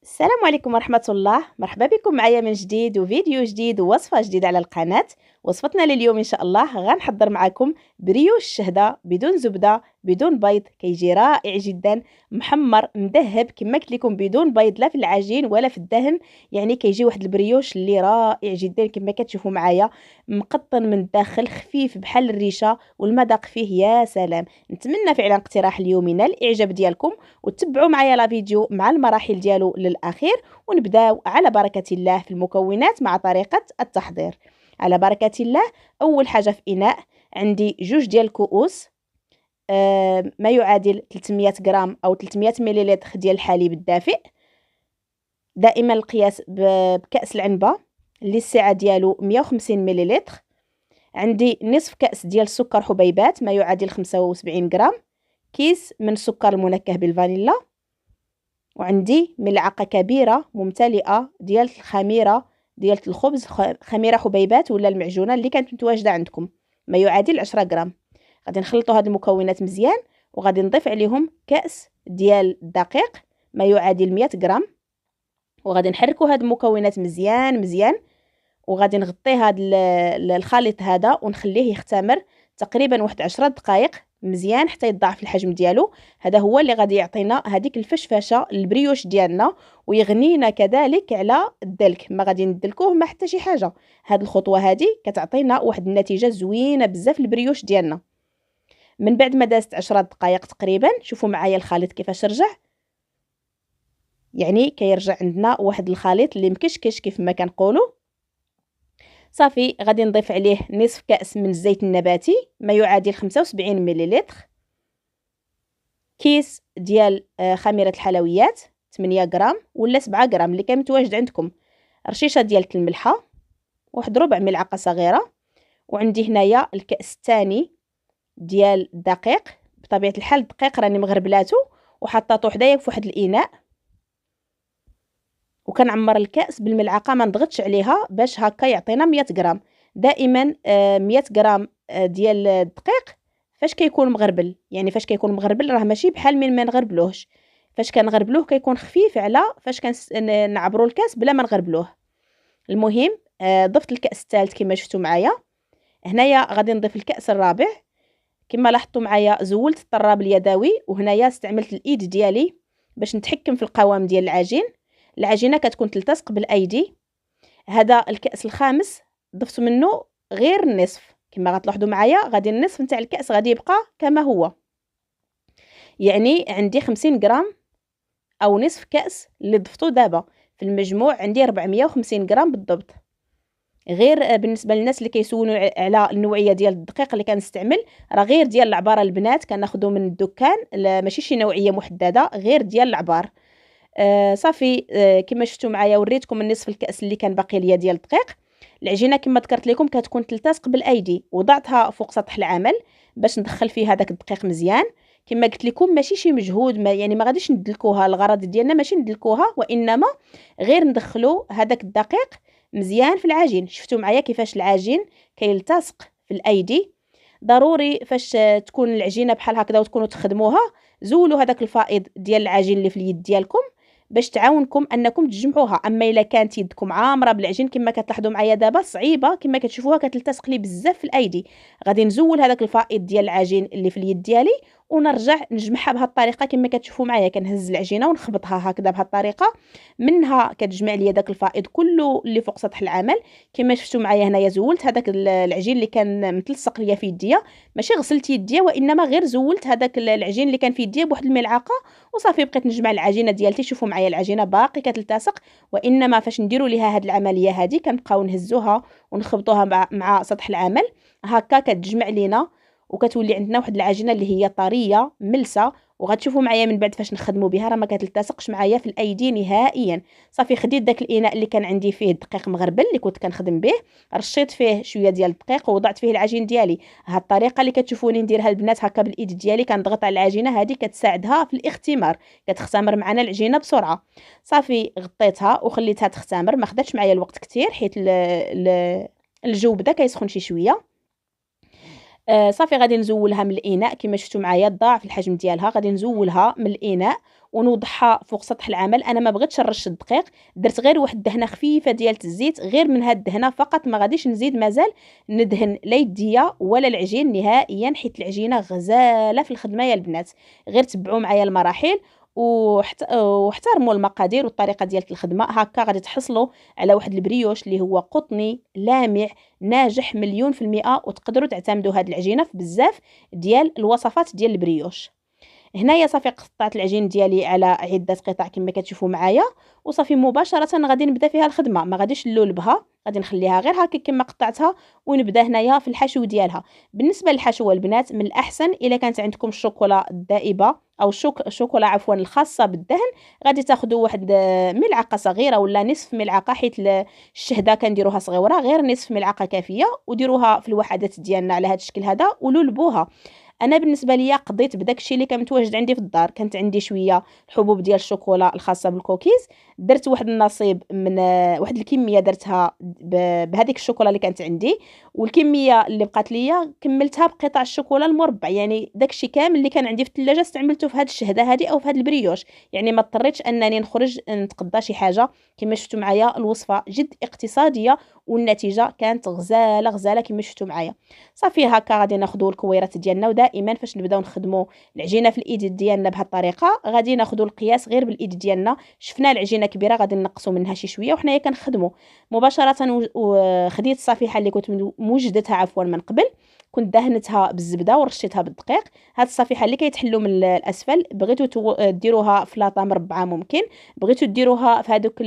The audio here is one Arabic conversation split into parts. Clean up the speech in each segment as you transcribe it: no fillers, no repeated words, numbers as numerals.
السلام عليكم ورحمة الله. مرحبا بكم معايا من جديد وفيديو جديد ووصفة جديدة على القناة. وصفتنا لليوم إن شاء الله غنحضر معكم بريوش شهدة بدون زبدة بدون بيض، كيجي رائع جدا، محمر مذهب كما قلت لكم، بدون بيض لا في العجين ولا في الدهن. يعني كيجي واحد البريوش اللي رائع جدا كما كتشوفوا معايا، مقطن من الداخل، خفيف بحال الريشة، والمذاق فيه يا سلام. نتمنى فعلا اقتراح اليوم ينال الاعجاب ديالكم، وتبعوا معايا لا فيديو مع المراحل ديالو للاخير. ونبداو على بركه الله في المكونات مع طريقه التحضير. على بركه الله. اول حاجه في اناء عندي جوج ديال الكؤوس، ما يعادل 300 غرام او 300 مليلتر ديال الحليب الدافئ. دائما القياس بكاس العنبه اللي السعه ديالو 150 مليلتر. عندي نصف كاس ديال السكر حبيبات ما يعادل 75 غرام. كيس من السكر المنكه بالفانيلا. وعندي ملعقه كبيره ممتلئه ديال الخميره ديال الخبز، خميره حبيبات ولا المعجونه اللي كانت متواجده عندكم، ما يعادل 10 غرام. غادي نخلطوا هاد المكونات مزيان، وغادي نضيف عليهم كاس ديال الدقيق ما يعادل 100 غرام. وغادي نحركوا هاد المكونات مزيان مزيان، وغادي نغطي هاد الخليط هذا ونخليه يختمر تقريبا واحد 10 دقائق مزيان حتى يتضاعف الحجم ديالو. هذا هو اللي غادي يعطينا هذيك الفشفشه البريوش ديالنا، ويغنينا كذلك على الدلك، ما غادي ندلكوه ما حتى شي حاجه. هاد الخطوه هذه كتعطينا واحد النتيجه زوينه بزاف البريوش ديالنا. من بعد ما دازت 10 دقائق تقريبا، شوفوا معايا الخليط كيفاش رجع. يعني كيرجع عندنا واحد الخليط اللي مكشكش كيف ما كنقولوا. صافي غادي نضيف عليه نصف كأس من الزيت النباتي ما يعادل 75 مليلتر. كيس ديال خميرة الحلويات 8 غرام ولا 7 غرام اللي كان متواجد عندكم. رشيشة ديال الملحة، واحد ربع ملعقة صغيرة. وعندي هنايا الكأس الثاني ديال الدقيق. بطبيعة الحال الدقيق راني مغربلاتو وحطاطو حدايا في واحد الاناء، وكنعمر الكأس بالملعقه ما نضغطش عليها باش هكا يعطينا 100 غرام. دائما 100 غرام ديال الدقيق فاش كيكون مغربل، يعني فاش كيكون مغربل راه ماشي بحال من ما نغربلوهش. فاش كنغربلوه كيكون خفيف على فاش نعبروا الكاس بلا ما نغربلوه. المهم ضفت الكأس الثالث كما شفتوا معايا. هنايا غادي نضيف الكأس الرابع. كما لاحظتوا معايا زولت الطراب اليدوي، وهنايا استعملت الايد ديالي باش نتحكم في القوام ديال العجين. العجينه كتكون تلتصق بالايدي. هذا الكأس الخامس ضفت منه غير النصف، كما غتلاحظوا معايا غادي النصف نتاع الكأس غادي يبقى كما هو. يعني عندي 50 غرام او نصف كأس اللي ضفتو دابا. في المجموع عندي 450 غرام بالضبط. غير بالنسبه للناس اللي كيسولوا على النوعيه ديال الدقيق اللي كنستعمل، راه غير ديال العباره البنات كناخذوا من الدكان، ماشي شي نوعيه محدده، غير ديال العبار. صافي كما شفتوا معايا وريتكم النصف الكأس اللي كان باقي ليا ديال الدقيق. العجينه كما ذكرت لكم كتكون تلتصق بالايدي، وضعتها فوق سطح العمل باش ندخل فيه هذاك الدقيق مزيان. كما قلت لكم ماشي شي مجهود، يعني ما غاديش ندلكوها، الغرض ديالنا ماشي ندلكوها وانما غير ندخلوا هذاك الدقيق مزيان في العجين. شفتوا معايا كيفاش العجين كيلتصق في الايدي. ضروري فاش تكون العجينه بحال هكذا وتكونوا تخدموها، زولوا هذاك الفائض ديال العجين اللي في اليد ديالكم باش تعاونكم انكم تجمعوها. اما الا كانت يدكم عامره بالعجين كما كتلاحظوا معايا دابا صعيبه، كما كتشوفوها كتلتصق لي بزاف في الايدي، غادي نزول هذاك الفائض ديال العجين اللي في اليد ديالي ونرجع نجمعها بهذه الطريقه. كما كتشوفوا معايا كنهز العجينه ونخبطها هكذا بهذه الطريقه، منها كتجمع لي داك الفائض كله اللي فوق سطح العمل. كما شفتوا معايا هنايا زولت هذاك العجين اللي كان متلصق ليا في يديا، ماشي غسلت يديا وانما غير زولت هذاك العجين اللي كان في يديا بواحد الملعقه، وصافي بقيت نجمع العجينه ديالتي. شوفوا معايا العجينه باقي كتلتصق، وانما فاش نديروا ليها هذه العمليه هذه كنبقاو نهزوها ونخبطوها مع سطح العمل هكا كتجمع لينا، وكتولي عندنا واحد العجينه اللي هي طريه ملسه. وغتشوفوا معايا من بعد فاش نخدموا بها راه ما كتلتصقش معايا في الايدي نهائيا. صافي خديت داك الاناء اللي كان عندي فيه الدقيق مغربل اللي كنت كنخدم به، رشيت فيه شويه ديال الدقيق ووضعت فيه العجين ديالي. هاد الطريقه اللي كتشوفوني نديرها البنات هكا بالايد ديالي، كنضغط على العجينه هذه كتساعدها في الاختمار، كتختمر معنا العجينه بسرعه. صافي غطيتها وخليتها تختمر، ما خداتش معايا الوقت كثير حيت الجو بدا كيسخن شي شويه. صافي غادي نزولها من الاناء كما شفتوا معايا ضاعف الحجم ديالها، غادي نزولها من الاناء ونوضعها فوق سطح العمل. انا ما بغيتش نرش الدقيق، درت غير واحد الدهنه خفيفه ديال الزيت، غير من هاد الدهنه فقط، ما غاديش نزيد مازال ندهن لا يديا ولا العجين نهائيا، حيت العجينه غزاله في الخدمه يا البنات. غير تبعوا معايا المراحل واحترموا المقادير والطريقه ديال الخدمه. هكا غادي تحصلوا على واحد البريوش اللي هو قطني لامع ناجح مليون في المئة، وتقدروا تعتمدوا هاد العجينه في بزاف ديال الوصفات ديال البريوش. هنايا صافي قطعت العجين ديالي على عده قطع كما كتشوفوا معايا، وصافي مباشره غادي نبدا فيها الخدمه. ما غاديش نلولبها، غادي نخليها غير هكا كما قطعتها، ونبدا هنايا في الحشو ديالها. بالنسبه للحشو البنات، من الاحسن الا كانت عندكم الشوكولا الدائبه او الشوكولا عفوا الخاصه بالدهن، غادي تاخذوا واحد ملعقه صغيره ولا نصف ملعقه، حيت الشهده كنديروها صغيره، غير نصف ملعقه كافيه، وديروها في الوحدات ديالنا على هذا الشكل هذا ولولبوها. انا بالنسبه ليا قضيت بداك الشيء اللي كان متواجد عندي في الدار. كانت عندي شويه الحبوب ديال الشوكولا الخاصه بالكوكيز، درت واحد النصيب من واحد الكميه درتها بهذيك الشوكولا اللي كانت عندي، والكميه اللي بقات ليا كملتها بقطع الشوكولا المربع. يعني داك الشيء كامل اللي كان عندي في الثلاجه استعملته في هذه الشهده هذه او في هذا البريوش. يعني ما اضطريتش انني نخرج نتقضى شي حاجه. كما شفتوا معايا الوصفه جد اقتصاديه، والنتيجه كانت غزاله غزاله كما شفتوا معايا. صافي هكا غادي ناخذوا الكويرات ديالنا، ودائما فاش نبداو نخدموا العجينه في الايد ديالنا بهذه الطريقه غادي ناخذوا القياس غير بالايد ديالنا. شفنا العجينه كبيره غادي نقصوا منها شي شويه وحنايا كنخدموا مباشره. وخديت الصفيحه اللي كنت موجدتها عفوا من قبل، كنت دهنتها بالزبده ورشيتها بالدقيق. هاد الصفيحه اللي كيتحلوا من الاسفل، بغيتوا ديروها في لاطه مربعه ممكن، بغيتوا ديروها في هذوك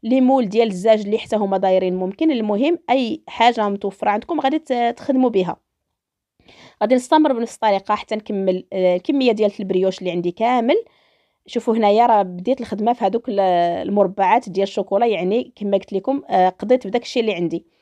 لي مول ديال الزاج اللي حتى هما دايرين ممكن. المهم اي حاجه متوفره عندكم غادي تخدموا بها. غادي نستمر بنفس الطريقه حتى نكمل الكميه ديال البريوش اللي عندي كامل. شوفوا هنايا راه بديت الخدمه في هذوك المربعات ديال الشوكولا، يعني كما قلت لكم قضيت بداك الشيء اللي عندي.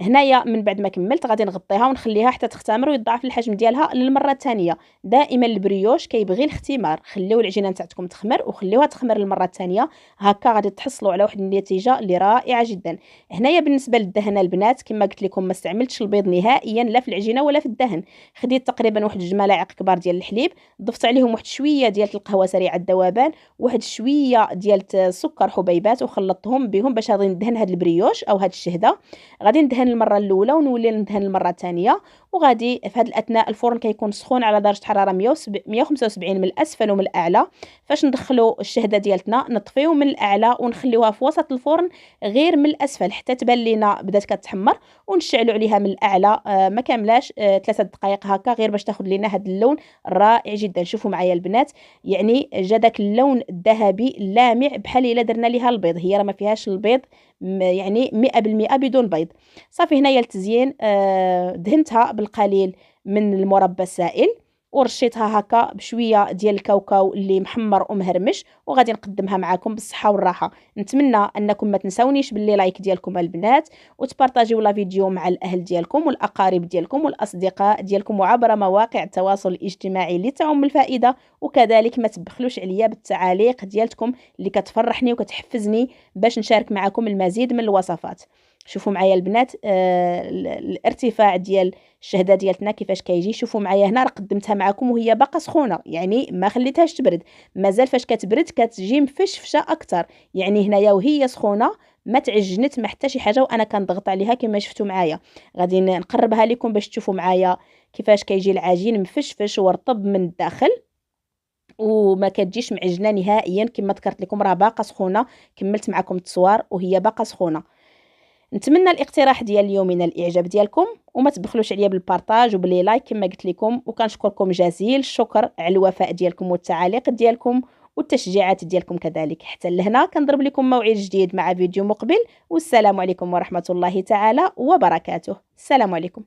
هنايا من بعد ما كملت غادي نغطيها ونخليها حتى تختمر ويضاعف الحجم ديالها للمره الثانيه. دائما البريوش كيبغي الاختمار، خليو العجينه نتاعكم تخمر وخليوها تخمر للمره الثانيه. هكا غادي تحصلوا على واحد النتيجه اللي رائعه جدا. هنايا بالنسبه للدهن البنات، كما قلت لكم ما استعملتش البيض نهائيا لا في العجينه ولا في الدهن. خديت تقريبا واحد 2 ملاعق كبار ديال الحليب، ضفت عليهم واحد شويه ديال القهوه سريعه الذوبان، واحد شويه ديال السكر حبيبات، وخلطتهم بهم باش غادي ندهن هاد البريوش او هاد الشهده. غادي ندهن المره الاولى ونولي ندهن المره الثانيه. وغادي في هذه الاثناء الفرن كيكون سخون على درجه حراره 175 من الاسفل ومن الاعلى. فاش ندخلوا الشهده ديالتنا نطفيو من الاعلى ونخليوها في وسط الفرن غير من الاسفل حتى تبان لينا بدات كتحمر، ونشعلوا عليها من الاعلى ما كاملاش 3 دقائق هكا، غير باش تاخذ لينا هذا اللون رائع جدا. شوفوا معايا البنات، يعني جا داك اللون الذهبي اللامع بحال الا درنا ليها البيض. هي راه ما فيهاش البيض، يعني 100% بدون بيض. صافي هنايا التزيين دهنتها بالقليل من المربى السائل، ورشيتها هكا بشويه ديال الكاوكاو اللي محمر ومهرمش، وغادي نقدمها معكم بالصحه والراحه. نتمنى انكم ما تنسونيش باللي لايك ديالكم البنات، وتبارطاجيو لا فيديو مع الاهل ديالكم والاقارب ديالكم والاصدقاء ديالكم وعبر مواقع التواصل الاجتماعي لتعم الفائده. وكذلك ما تبخلوش عليا بالتعاليق ديالكم اللي كتفرحني وكتحفزني باش نشارك معكم المزيد من الوصفات. شوفوا معايا البنات الارتفاع ديال الشهده ديالتنا كيفاش كيجي. شوفوا معايا هنا راه قدمتها معكم وهي باقا سخونه، يعني ما خليتهاش تبرد، مازال فاش كتبرد كتجي مفشفشه اكثر. يعني هنايا وهي سخونه ما تعجنت ما حتى شي حاجه، وانا كنضغط عليها كما شفتوا معايا. غادي نقربها لكم باش تشوفوا معايا كيفاش كيجي العجين مفشفش ورطب من الداخل، وما كتجيش معجنه نهائيا. كما ذكرت لكم راه باقا سخونه، كملت معكم التصوير وهي باقا سخونه. نتمنى الاقتراح ديال اليوم ينال الاعجاب ديالكم، وما تبخلوش عليا بالبارطاج وبلي لايك كما قلت لكم. وكنشكركم جزيل الشكر على الوفاء ديالكم والتعاليق ديالكم والتشجيعات ديالكم كذلك. حتى لهنا كنضرب لكم موعد جديد مع فيديو مقبل، والسلام عليكم ورحمه الله تعالى وبركاته. السلام عليكم.